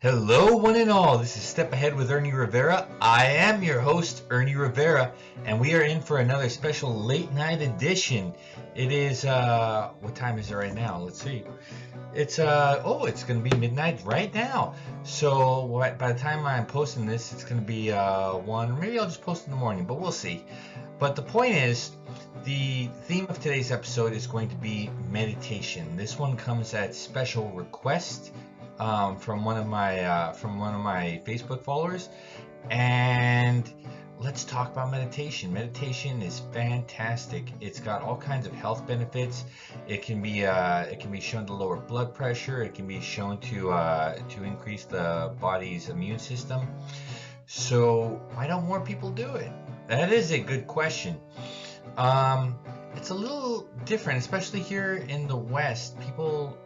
Hello, one and all. This is Step Ahead with Ernie Rivera. I am your host, Ernie Rivera, and we are in for another special late night edition. It is, what time is it right now? Let's see. It's going to be midnight right now. So by the time I'm posting this, it's going to be 1, or maybe I'll just post in the morning, but we'll see. But the point is, the theme of today's episode is going to be meditation. This one comes at special request from one of my Facebook followers, and let's talk about meditation. Meditation is fantastic. It's got all kinds of health benefits. It can be shown to lower blood pressure. It can be shown to increase the body's immune system. So why don't more people do it? That is a good question. It's a little different, especially here in the West. People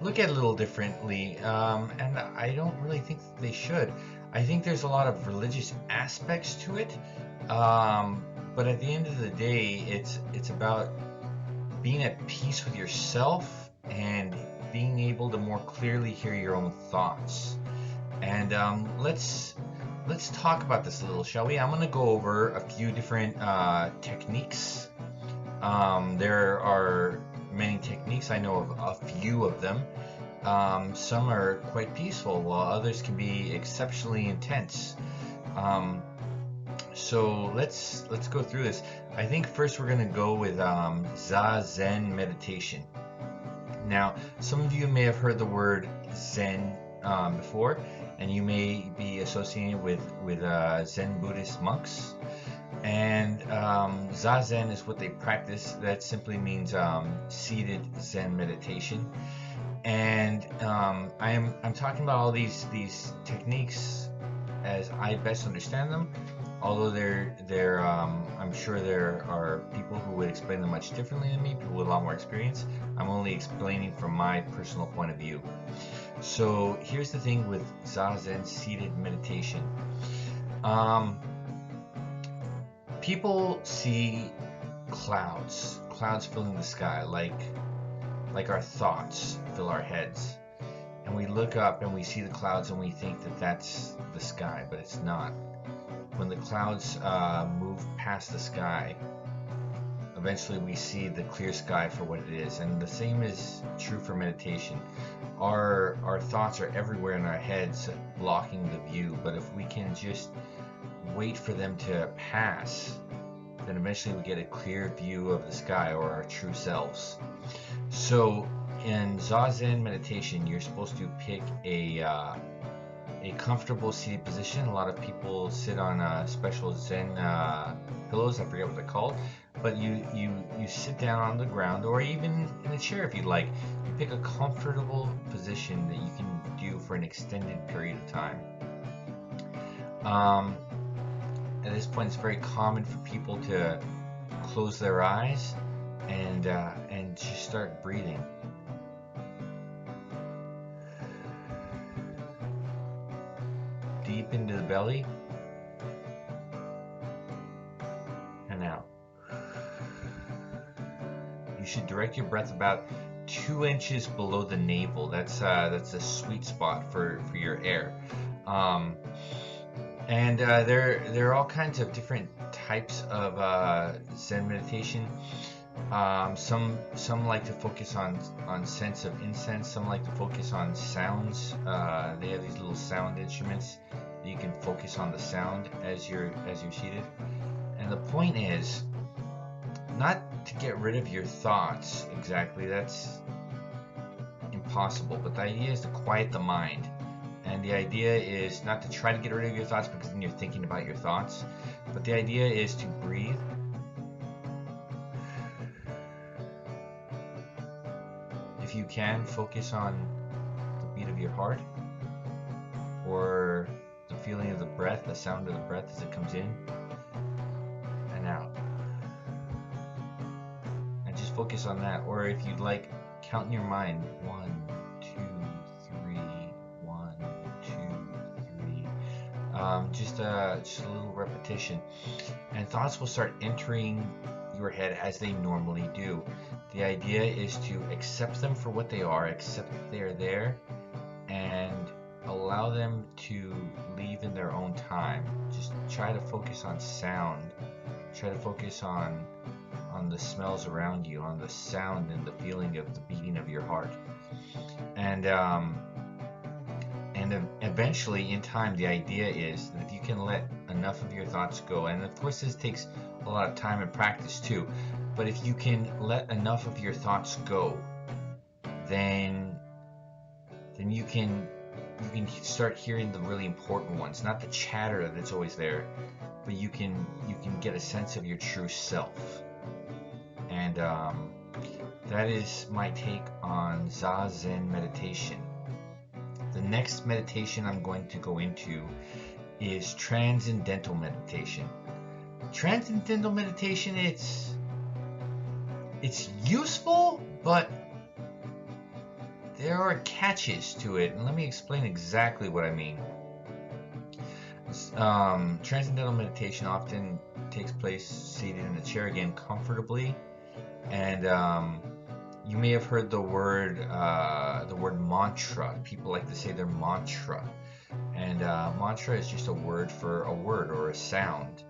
look at it a little differently, and I don't really think that they should. I think there's a lot of religious aspects to it, but at the end of the day, it's about being at peace with yourself and being able to more clearly hear your own thoughts. And let's talk about this a little, shall we? I'm going to go over a few different techniques. There are many techniques. I know of a few of them. Some are quite peaceful, while others can be exceptionally intense. So let's go through this. I think first we're going to go with Zazen Meditation. Now, some of you may have heard the word Zen before, and you may be associated with Zen Buddhist monks. And Zazen is what they practice. That simply means seated Zen meditation. And I'm talking about all these techniques as I best understand them. Although I'm sure there are people who would explain them much differently than me, people with a lot more experience. I'm only explaining from my personal point of view. So here's the thing with Zazen seated meditation. People see clouds filling the sky, like our thoughts fill our heads, and we look up and we see the clouds and we think that that's the sky, but it's not. When the clouds move past the sky, eventually we see the clear sky for what it is. And the same is true for meditation. Our thoughts are everywhere in our heads, blocking the view, but if we can just wait for them to pass, then eventually we get a clear view of the sky, or our true selves. So in Zazen meditation, you're supposed to pick a comfortable seated position. A lot of people sit on special Zen pillows. I forget what they're called, but you sit down on the ground, or even in a chair if you'd like. You pick a comfortable position that you can do for an extended period of time. At this point, it's very common for people to close their eyes and just start breathing. Deep into the belly and out. You should direct your breath about 2 inches below the navel. That's a sweet spot for your air. And there are all kinds of different types of Zen meditation. Some like to focus on scents of incense. Some like to focus on sounds. They have these little sound instruments that you can focus on the sound as you're seated. And the point is not to get rid of your thoughts exactly. That's impossible. But the idea is to quiet the mind. And the idea is not to try to get rid of your thoughts, because then you're thinking about your thoughts. But the idea is to breathe. If you can, focus on the beat of your heart, or the feeling of the breath, the sound of the breath as it comes in and out. And just focus on that. Or if you'd like, count in your mind. 1, 2, 3. 1, 2, 3. Just a little repetition, and thoughts will start entering your head as they normally do. The idea is to accept them for what they are, accept that they are there, and allow them to leave in their own time. Just try to focus on sound. Try to focus on the smells around you, on the sound and the feeling of the beating of your heart. And eventually, in time, the idea is that if you can let enough of your thoughts go, and of course this takes a lot of time and practice too, but if you can let enough of your thoughts go, then you can start hearing the really important ones, not the chatter that's always there, but you can get a sense of your true self. And that is my take on Zazen Meditation. The next meditation I'm going to go into is Transcendental Meditation. Transcendental Meditation, it's useful, but there are catches to it, and let me explain exactly what I mean. Transcendental Meditation often takes place seated in a chair, again comfortably, and you may have heard the word mantra. People like to say their mantra, and mantra is just a word for a word or a sound.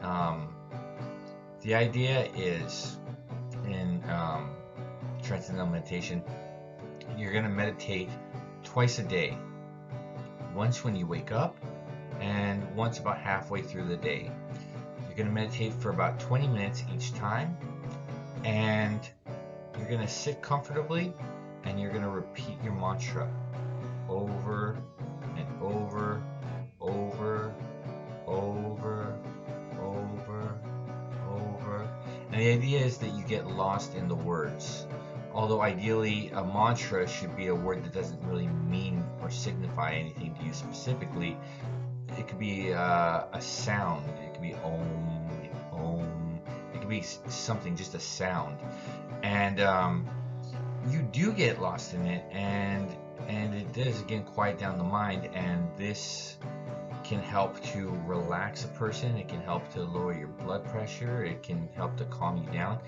The idea is in Transcendental Meditation, you're going to meditate twice a day. Once when you wake up, and once about halfway through the day. You're going to meditate for about 20 minutes each time, and you're going to sit comfortably, and you're going to repeat your mantra over and over, over, over, over, over. And the idea is that you get lost in the words. Although ideally a mantra should be a word that doesn't really mean or signify anything to you specifically. It could be a sound. It could be om, om. It could be something, just a sound. And you do get lost in it, and it does again quiet down the mind. And this can help to relax a person. It can help to lower your blood pressure. It can help to calm you down.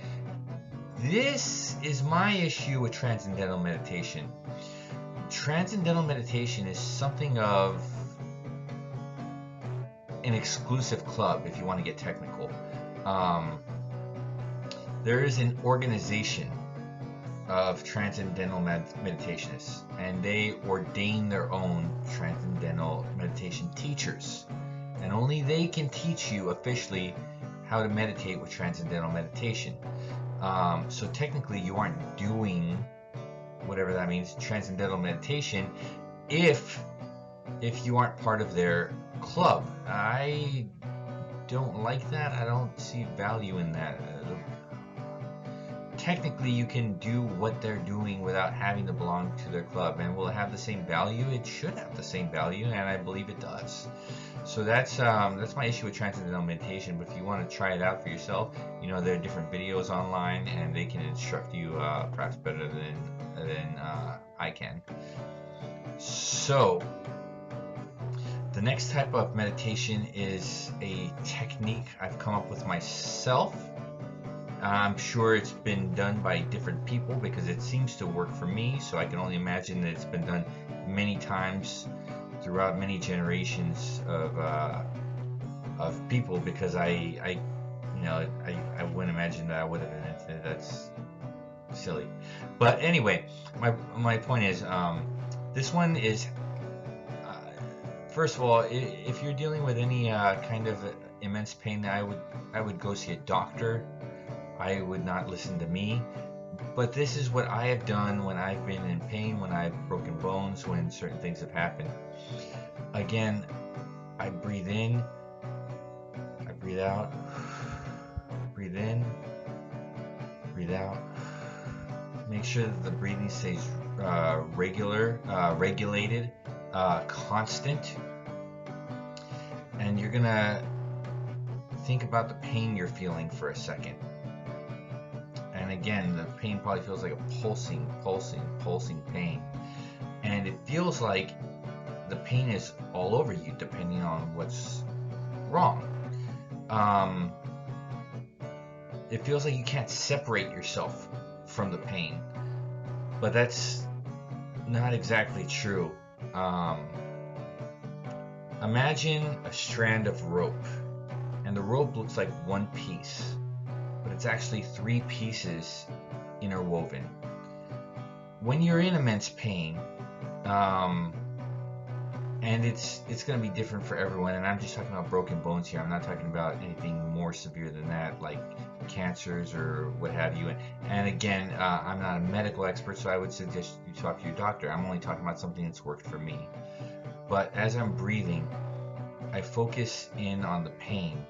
This is my issue with Transcendental Meditation. Transcendental Meditation is something of an exclusive club, if you want to get technical. There is an organization of Transcendental Meditationists, and they ordain their own Transcendental Meditation teachers. And only they can teach you officially how to meditate with Transcendental Meditation. So technically you aren't doing, whatever that means, Transcendental Meditation if you aren't part of their club. I don't like that. I don't see value in that. Technically you can do what they're doing without having to belong to their club. And will it have the same value? It should have the same value, and I believe it does. So that's my issue with Transcendental Meditation. But if you want to try it out for yourself, you know, there are different videos online, and they can instruct you perhaps better than I can. So the next type of meditation is a technique I've come up with myself. I'm sure it's been done by different people because it seems to work for me, so I can only imagine that it's been done many times throughout many generations of people, because I wouldn't imagine that I would have invented it. That's silly. But anyway, my point is, this one is, first of all, if you're dealing with any kind of immense pain, I would go see a doctor. I would not listen to me. But this is what I have done when I've been in pain, when I've broken bones, when certain things have happened. Again, I breathe in, I breathe out, breathe in, breathe out. Make sure that the breathing stays regulated, constant. And you're gonna think about the pain you're feeling for a second. And again, the pain probably feels like a pulsing pain. And it feels like the pain is all over you, depending on what's wrong. It feels like you can't separate yourself from the pain. But that's not exactly true. Imagine a strand of rope, and the rope looks like one piece, but it's actually three pieces interwoven. When you're in immense pain, and it's going to be different for everyone, and I'm just talking about broken bones here. I'm not talking about anything more severe than that, like cancers or what have you. And again, I'm not a medical expert, so I would suggest you talk to your doctor. I'm only talking about something that's worked for me. But as I'm breathing, I focus in on the pain,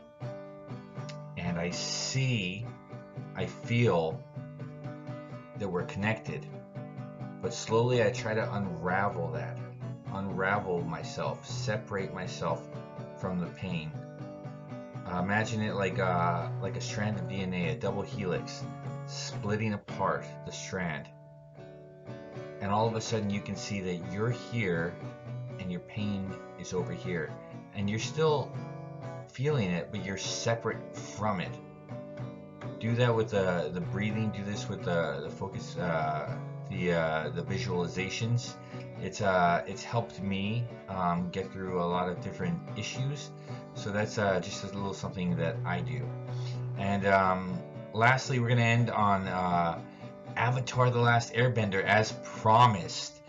and I feel that we're connected. But slowly I try to unravel myself, separate myself from the pain. Imagine it like a strand of DNA, a double helix, splitting apart the strand. And all of a sudden you can see that you're here and your pain is over here. And you're still feeling it, but you're separate from it. Do that with the breathing, do this with the focus, the visualizations. It's helped me get through a lot of different issues. So that's just a little something that I do. And lastly, we're going to end on Avatar: The Last Airbender, as promised.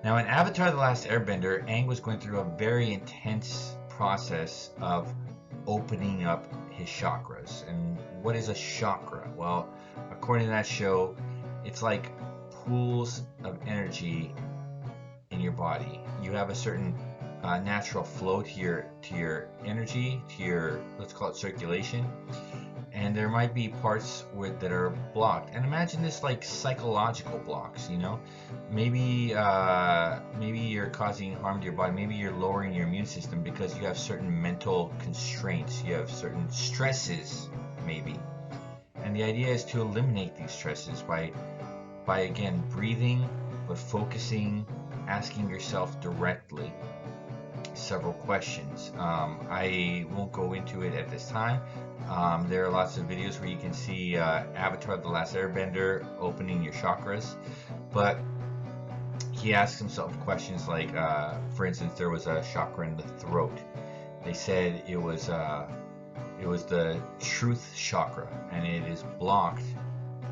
Now, in Avatar: The Last Airbender, Aang was going through a very intense process of opening up his chakras. And what is a chakra? Well, according to that show, it's like pools of energy in your body. You have a certain natural flow to your energy, to your, let's call it, circulation, and there might be parts that are blocked. And imagine this like psychological blocks, you know. Maybe you're causing harm to your body. Maybe you're lowering your immune system because you have certain mental constraints. You have certain stresses, maybe. And the idea is to eliminate these stresses by again breathing, but focusing, asking yourself directly several questions. I won't go into it at this time. There are lots of videos where you can see Avatar: The Last Airbender opening your chakras, but he asks himself questions like, for instance, there was a chakra in the throat. They said it was the truth chakra, and it is blocked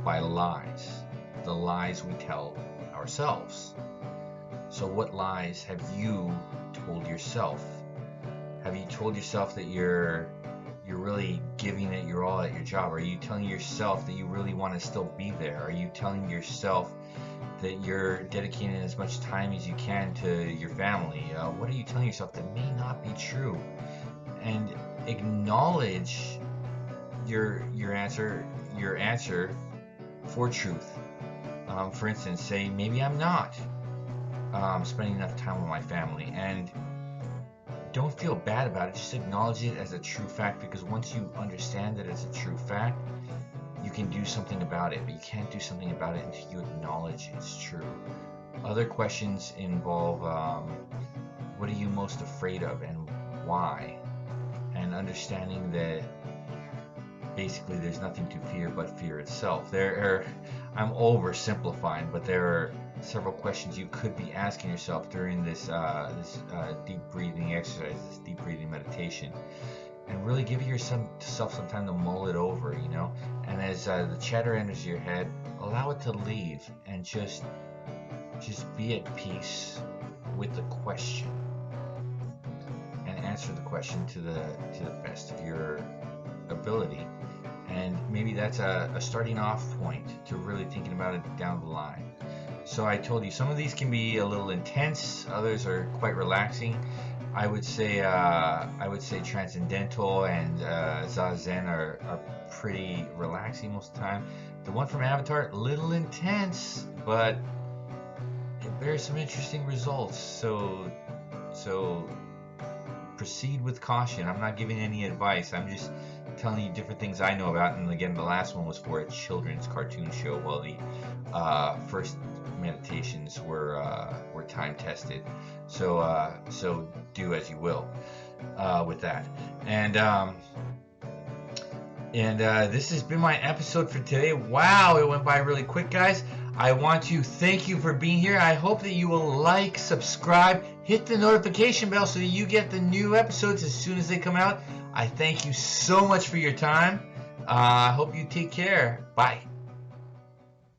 by lies, the lies we tell ourselves. So what lies have you told yourself? Have you told yourself that you're really giving it your all at your job? Are you telling yourself that you really want to still be there? Are you telling yourself that you're dedicating as much time as you can to your family? What are you telling yourself that may not be true? And acknowledge your answer for truth. For instance, say, maybe I'm not spending enough time with my family, and don't feel bad about it. Just acknowledge it as a true fact, because once you understand that it's a true fact, you can do something about it. But you can't do something about it until you acknowledge it's true. Other questions involve what are you most afraid of and why, and understanding that basically there's nothing to fear but fear itself. I'm oversimplifying, but there are several questions you could be asking yourself during this deep breathing exercise, this deep breathing meditation, and really give yourself some time to mull it over, you know. And as the chatter enters your head, allow it to leave, and just be at peace with the question, and answer the question to the best of your ability. And maybe that's a starting off point to really thinking about it down the line. So I told you some of these can be a little intense, others are quite relaxing. I would say Transcendental and Zazen are pretty relaxing most of the time. The one from Avatar, a little intense, but it bears some interesting results. So proceed with caution. I'm not giving any advice. I'm just telling you different things I know about. And again, the last one was for a children's cartoon show, while the first meditations were time tested. So do as you will with that. And this has been my episode for today. Wow, it went by really quick, guys. I want to thank you for being here. I hope that you will like, subscribe, hit the notification bell so that you get the new episodes as soon as they come out. I thank you so much for your time. I hope you take care. Bye.